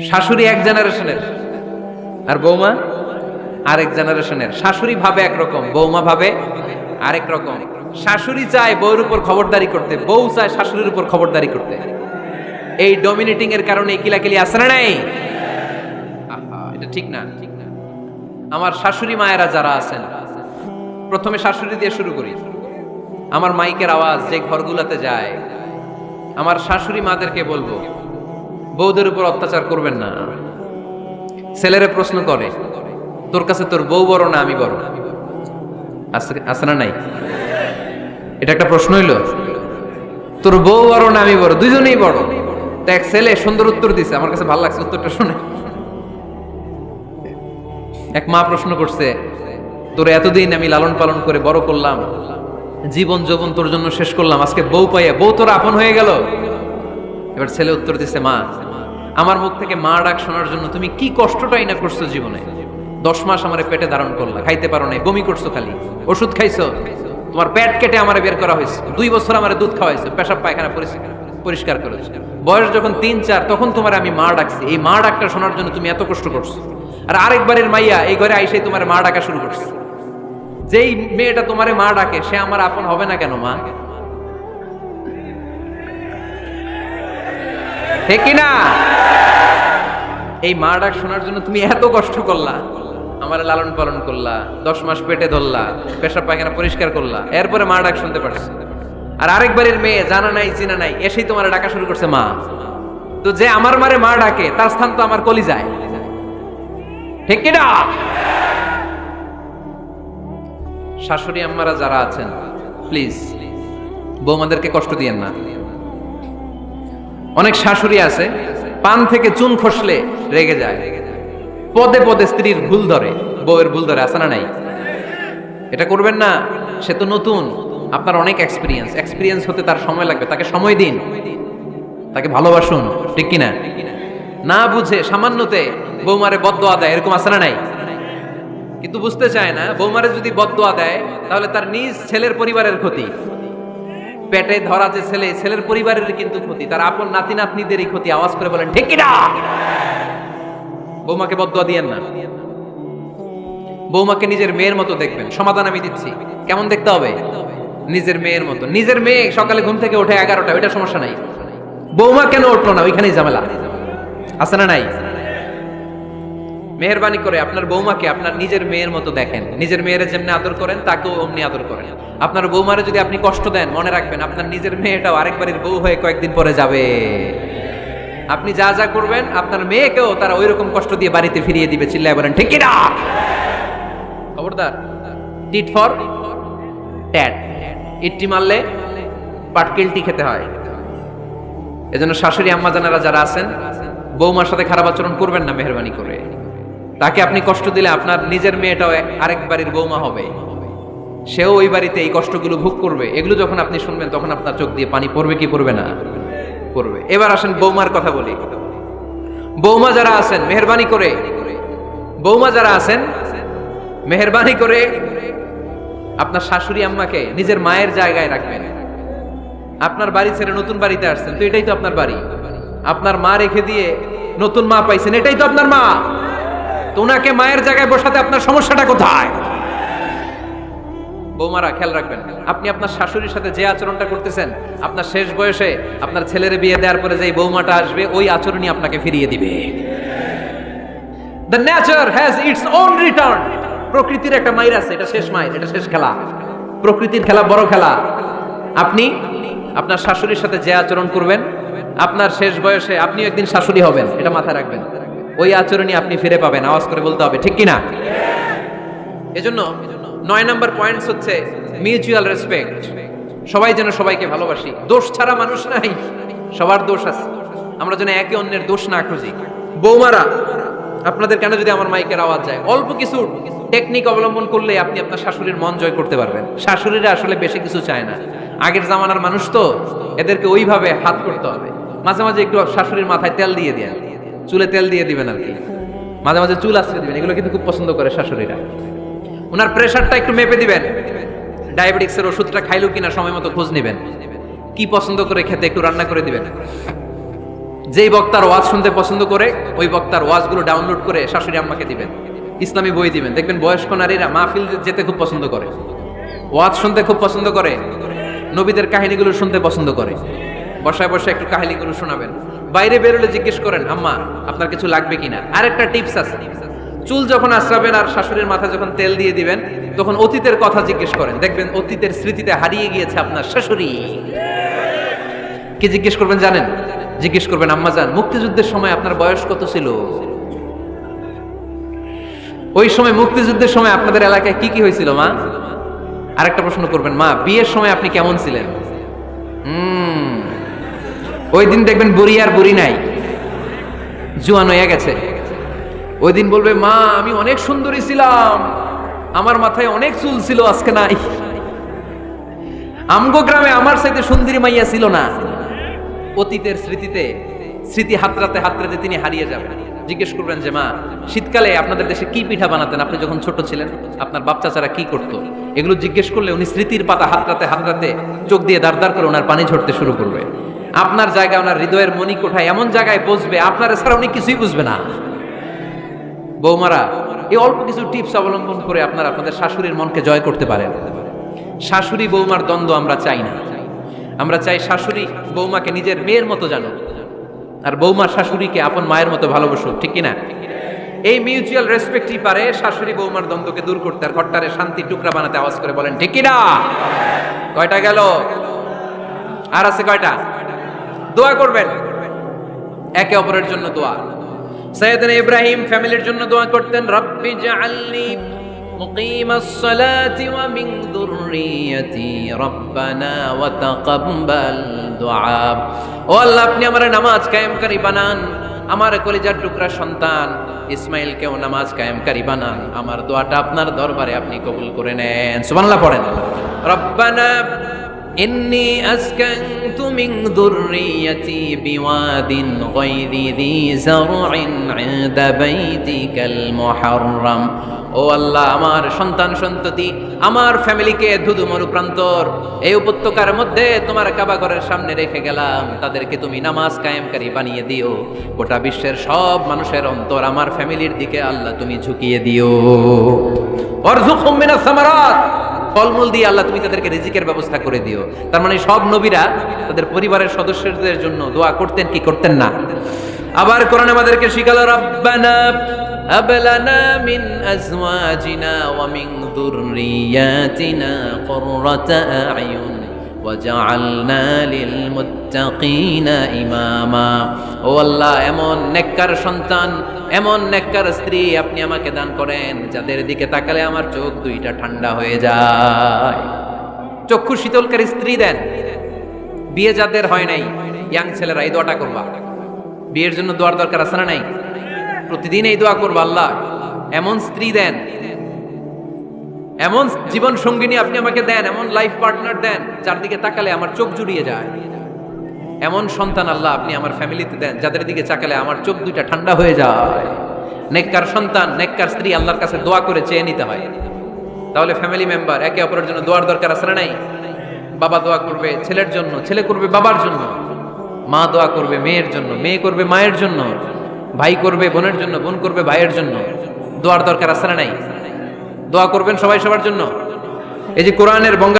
শাশুড়ি এক জেনারেশনের আর বৌমা আরেক জেনারেশনের। শাশুড়ি ভাবে একরকম, বৌমা ভাবে আরেক রকম। শাশুড়ি চায় বউর উপর খবরদারি করতে, বউ চায় শাশুড়ির উপর খবরদারি করতে। এই ডমিনেটিং এর কারণে কিলাকিলি আছে না নাই? এটা ঠিক না। আমার শাশুড়ি মায়েরা যারা আছেন, প্রথমে শাশুড়ি দিয়ে শুরু করি। আমার মাইকের আওয়াজ যে ঘরগুলোতে যায়, আমার শাশুড়ি মাদেরকে বলবো, বউদের উপর অত্যাচার করবেন না। ছেলেরা প্রশ্ন করে, তোর কাছে তোর বউ বড় না আমি বড়? আছে না নাই? এটা একটা প্রশ্ন হইল। তোর বউ বড় না আমি বড়? দুইজনেই বড়। তো এক ছেলে সুন্দর উত্তর দিছে, আমার কাছে ভালো লাগছে উত্তরটা শুনে। এক মা প্রশ্ন করছে, তোর এতদিন আমি লালন পালন করে বড় করলাম, জীবন যৌবন তোর জন্য শেষ করলাম, আজকে বউ পাইয়া বউ তোর আপন হয়ে গেল? এবার ছেলে উত্তর দিছে, মা, আমার মুখ থেকে মা ডাক শোনার জন্য তুমি কি কষ্টটাই না করছো জীবনে। 10 মাস আমারে পেটে ধারণ করলা, খাইতে পারো নাই, বমি করছো, খালি ওষুধ খাইছো, তোমার পেট কেটে আমারে বের করা হয়েছে, 2 বছর আমারে দুধ খাওয়াইছো, পেশাব পায়খানা পরিষ্কার করেছো। বয়স যখন 3-4 তখন তোমার আমি মা ডাকছি। এই মা ডাকটা শোনার জন্য তুমি এত কষ্ট করছো। আর আরেকবারের মাইয়া এই ঘরে আইসাই তোমার মা ডাকা শুরু করছে। যেই মেয়েটা তোমারে মা ডাকে সে আমার আপন হবে না কেন মা? ঠিক কিনা? এই মা ডাক শোনার জন্য তুমি এত কষ্ট করলা, আমার লালন পালন করলা, 10 মাস পেটে ধরলা, পেশাব পায়খানা পরিষ্কার করলা, এরপরে মা ডাক শুনতে পারছো। আর আরেকবারের মেয়ে জানা নাই চিনা নাই এসেই তোমার ডাকা শুরু করছে মা। তো যে আমার মারে মা ডাকে তার স্থান তো আমার কলিজায়, ঠিক কিনা? শাশুড়ি আম্মারা যারা আছেন, প্লিজ বৌমাদেরকে কষ্ট দিয়েন না। অনেক শাশুড়ি আছে পান থেকে চুন খসলে রেগে যায়, পদে পদে স্ত্রীর ভুল ধরে, বউয়ের ভুল ধরে, আছে না নাই? এটা করবেন না। সে তো নতুন, আপনার অনেক এক্সপিরিয়েন্স হতে তার সময় লাগবে। তাকে সময় দিন, তাকে ভালোবাসুন, ঠিক কিনা? না বুঝে সামান্যতে বৌমারে বদদোয়া দেয়, এরকম আছে না নাই? কিন্তু বুঝতে চায় না, বৌমারে যদি বদদোয়া দেয় তাহলে তার নিজ ছেলের পরিবারের ক্ষতি। পেটে ধরা যে ছেলে, ছেলের পরিবারের কিন্তু ক্ষতি, তার আপন নাতি নাতনিদেরই ক্ষতি। আওয়াজ করে বলেন ঠিক কিনা? বৌমাকে বদদোয়া দিয়েন না। বৌমাকে নিজের মেয়ের মতো দেখবেন। সমাধান আমি দিচ্ছি। কেমন দেখতে হবে? নিজের মেয়ের মতো। নিজের মেয়ে সকালে ঘুম থেকে ওঠে 11টা, ওইটা সমস্যা নাই। বৌমা কেন উঠলো না, ওইখানেই ঝামেলা, আছে না নাই? মেহেরবানি করে আপনার বৌমাকে আপনার নিজের মেয়ের মতো দেখেন। নিজের মেয়ের যেমনি আদর করেন তাকেও অমনি আদর করেন। আপনার বৌমারে যদি আপনি কষ্ট দেন, মনে রাখবেন আপনার নিজের মেয়েটাও আরেকবারের বউ হয়ে কয়েকদিন পরে যাবে। আপনি যা যা করবেন আপনার মেয়েকেও তারা ওইরকম কষ্ট দিয়ে বাড়িতে ফিরিয়ে দিবে। চিল্লায় বলেন ঠিক কিনা? খবরদার, টিট ফর ট্যাট। ইট্টি মারলে পাটকেলটি খেতে হয়। এজন্য শাশুড়ি আম্মা জানারা যারা আছেন, বৌমার সাথে খারাপ আচরণ করবেন না মেহেরবানি করে। তাকে আপনি কষ্ট দিলে আপনার নিজের মেয়েটাও আরেক বাড়ির বৌমা হবে, সেও ওই বাড়িতে এই কষ্টগুলো ভোগ করবে। এগুলো যখন আপনি শুনবেন তখন আপনার চোখ দিয়ে পানি পড়বে কি পড়বে না? পড়বে। এবার আসেন বৌমার কথা বলি। বৌমা যারা আছেন মেহেরবানি করে, বৌমা যারা আছেন মেহেরবানি করে আপনার শাশুড়ি আম্মাকে নিজের মায়ের জায়গায় রাখবেন। আপনার বাড়ি ছেড়ে নতুন বাড়িতে আসছেন, তো এটাই তো আপনার বাড়ি। আপনার মা রেখে দিয়ে নতুন মা পাইছেন, এটাই তো আপনার মা। তো ওনাকে মায়ের জায়গায় বসাতে আপনার সমস্যাটা কোথায়? বৌমারা খেয়াল রাখবেন, আপনি আপনার শাশুড়ির সাথে যে আচরণটা করতেছেন, আপনার শেষ বয়সে আপনার ছেলের বিয়ে দেওয়ার পরে যে বৌমাটা আসবে ওই আচরণই আপনাকে ফিরিয়ে দিবে। The nature has its own return. প্রকৃতির একটা মাইর আছে, এটা শেষ মাইর, এটা শেষ খেলা। প্রকৃতির খেলা বড় খেলা। আপনি আপনার শাশুড়ির সাথে যে আচরণ করবেন, আপনার শেষ বয়সে আপনিও একদিন শাশুড়ি হবেন, এটা মাথায় রাখবেন। ওই আচরণই আপনি ফিরে পাবেন। আওয়াজ করে বলতে হবে ঠিক কিনা? এজন্য 9 নম্বর পয়েন্টস হচ্ছে মিউচুয়াল রেসপেক্ট। সবাই যেন সবাইকে ভালোবাসি। দোষ ছাড়া মানুষ নাই, সবার দোষ আছে। আমরা যেন একে অন্যের দোষ না খুঁজি। বৌমারা, আপনাদের কেন যদি আমার মাইকের আওয়াজ যায়, অল্প কিছু টেকনিক অবলম্বন করলে আপনি আপনার শাশুড়ির মন জয় করতে পারবেন। শাশুড়িরা আসলে বেশি কিছু চায় না, আগের জামানার মানুষ তো, এদেরকে ওইভাবে হাত করতে হবে। মাঝে মাঝে একটু শাশুড়ির মাথায় তেল দিয়ে দেন, চুলে তেল দিয়ে দিবেন আর কি, মাঝে মাঝে চুল আশ্রয় দিবেন। এগুলো কিন্তু খুব পছন্দ করে শাশুড়িরা। ওনার প্রেশারটা একটু মেপে দিবেন, ডায়াবেটিক্সের ওষুধটা খাইলো কিনা সময় মতো খোঁজ নেবেন, কি পছন্দ করে খেতে একটু রান্না করে দিবেন। যেই বক্তার ওয়াজ শুনতে পছন্দ করে ওই বক্তার ওয়াজগুলো ডাউনলোড করে শাশুড়ি আম্মাকে দিবেন, ইসলামী বই দিবেন। দেখবেন বয়স্ক নারীরা মাহফিল যেতে খুব পছন্দ করে, ওয়াজ শুনতে খুব পছন্দ করে, নবীদের কাহিনীগুলো শুনতে পছন্দ করে। বসায় বসে একটু কাহিনীগুলো শোনাবেন। বাইরে বেরোলে জিজ্ঞেস করেন, আম্মা আপনার কিছু লাগবে কিনা। আরেকটা টিপস আছে, চুল যখন আশ্রাবেন আর শাশুড়ির মাথায় যখন তেল দিয়ে দিবেন তখন অতীতের কথা জিজ্ঞেস করেন। দেখবেন অতীতের স্মৃতিতে হারিয়ে গিয়েছে আপনার শাশুড়ি। কি জিজ্ঞেস করবেন জানেন? জিজ্ঞেস করবেন, আম্মা জান মুক্তিযুদ্ধের সময় আপনার বয়স কত ছিল? ওই সময় মুক্তিযুদ্ধের সময় আপনাদের এলাকায় কি কি হয়েছিল মা? আরেকটা প্রশ্ন করবেন, মা বিয়ের সময় আপনি কেমন ছিলেন? ওই দিন দেখবেন বুড়ি আর বুড়ি নাই, জুয়ান হয়ে গেছে। ওই দিন বলবে, মা আমি অনেক সুন্দরী ছিলাম, আমার মাথায় অনেক চুল ছিল, আজকে নাই। আমগো গ্রামে আমার সাথে সুন্দরী মাইয়া ছিল না। অতীতের স্মৃতিতে স্মৃতি হাতড়াতে হাতড়াতে তিনি হারিয়ে যাবেন। জিজ্ঞেস করবেন যে মা শীতকালে আপনাদের দেশে কি পিঠা বানাতেন আপনি যখন ছোট ছিলেন, আপনার বাপ চাচারা কি করতো? এগুলো জিজ্ঞেস করলে উনি স্মৃতির পাতা হাতড়াতে হাতড়াতে চোখ দিয়ে দাঁড় দাঁড় করে ওনার পানি ঝরতে শুরু করবে। আপনার জায়গায় ওনার হৃদয়ের মনি কোঠায় এমন জায়গায় বসবে আপনার ছাড়া উনি কিছুই বুঝবে না। বৌমারা এই অল্প কিছু টিপস অবলম্বন করে আপনারা আপনাদের শাশুড়ির মনকে জয় করতে পারেন। শাশুড়ি বৌমার দ্বন্দ্ব আমরা চাই না। আমরা চাই শাশুড়ি বৌমাকে নিজের মেয়ের মতো জানো, আর বৌমার শাশুড়িকে আপন মায়ের মতো ভালোবাসো, ঠিক কিনা? এই মিউচুয়াল রেসপেক্টই পারে শাশুড়ি বৌমার দ্বন্দ্বকে দূর করতে আর ঘরটারে শান্তির টুকরা বানাতে। আওয়াজ করে বলেন ঠিক কিনা? কয়টা গেল? আর আছে কয়টা? দোয়া করবেন একে অপরের জন্য। দোয়া সাইয়েদনা ইব্রাহিম ফ্যামিলির জন্য দোয়া করতেন, রব্বি জাআলনি মুকিমাস সালাতি ওয়া মিন যুররিয়াতি রব্বানা ওয়া তাকাব্বাল দুআ। ও আল্লাহ আপনি আমার নামাজ কায়েমকারী বানান, আমার কলিজার টুকরা সন্তান ইসমাইলকেও নামাজ কায়েমকারী বানান। আমার দোয়াটা আপনার দরবারে আপনি কবুল করে নেন। সুবহানাল্লাহ পড়েন। রব্বানা ইন্নী আসকানতু মিন যুররিয়াতি বিওয়াদিন গায়রি যী যারইন ইনদা বাইতিকাল মুহাররাম। ও আল্লাহ আমার সন্তান সন্ততি আমার ফ্যামিলিকে ধুধু মরুপ্রান্তর এই উপত্যকার মধ্যে তোমার কাবা ঘরের সামনে রেখে গেলাম, তাদেরকে তুমি নামাজ কায়েমকারী বানিয়ে দিও। গোটা বিশ্বের সব মানুষের অন্তর আমার ফ্যামিলির দিকে আল্লাহ তুমি ঝুঁকিয়ে দিও। ওয়ারযুকহুম মিনাস সামারাত, ফলমূল দিয়ে আল্লাহ তুমি তাদেরকে রিজিকের ব্যবস্থা করে দিও। তার মানে সব নবীরা তাদের পরিবারের সদস্যদের জন্য দোয়া করতেন কি করতেন না? আবার কোরআন আমাদেরকে শিখালো, রব্বানা হাব লানা মিন আজওয়াজিনা ওয়া মিন যুররিয়াতিনা কুররাতা আ'য়ুন ওয়াজআলনা লিল মুত্তাকিনা ইমামা। ও আল্লাহ এমন নেককার সন্তান এমন নেককার স্ত্রী আপনি আমাকে দান করেন যাদের দিকে তাকালে আমার চোখ দুইটা ঠান্ডা হয়ে যায়। চক্ষু শীতলকারী স্ত্রী দেন। বিয়ে যাদের হয় নাই ইয়াং ছেলেরা এই দোয়াটা করবা। বিয়ের জন্য দোয়ার দরকার আছে না নাই? প্রতিদিন এই দোয়া করবা, আল্লাহ এমন স্ত্রী দেন, এমন জীবন সঙ্গিনী আপনি আমাকে দেন, এমন লাইফ পার্টনার দেন যার দিকে তাকালে আমার চোখ জুড়িয়ে যায়। এমন সন্তান আল্লাহ আপনি আমার ফ্যামিলিতে দেন যাদের দিকে তাকালে আমার চোখ দুইটা ঠান্ডা হয়ে যায়। নেককার সন্তান নেককার স্ত্রী আল্লাহর কাছে দোয়া করে চেয়ে নিতে হয়। তাহলে ফ্যামিলি মেম্বার একে অপরের জন্য দোয়ার দরকার আছে না নাই? বাবা দোয়া করবে ছেলের জন্য, ছেলে করবে বাবার জন্য, মা দোয়া করবে মেয়ের জন্য, মেয়ে করবে মায়ের জন্য, ভাই করবে বোনের জন্য, বোন করবে ভাইয়ের জন্য। দোয়ার দরকার আছে না নাই? দোয়া করবেন সবাই সবার জন্য। এই যে কোরআনের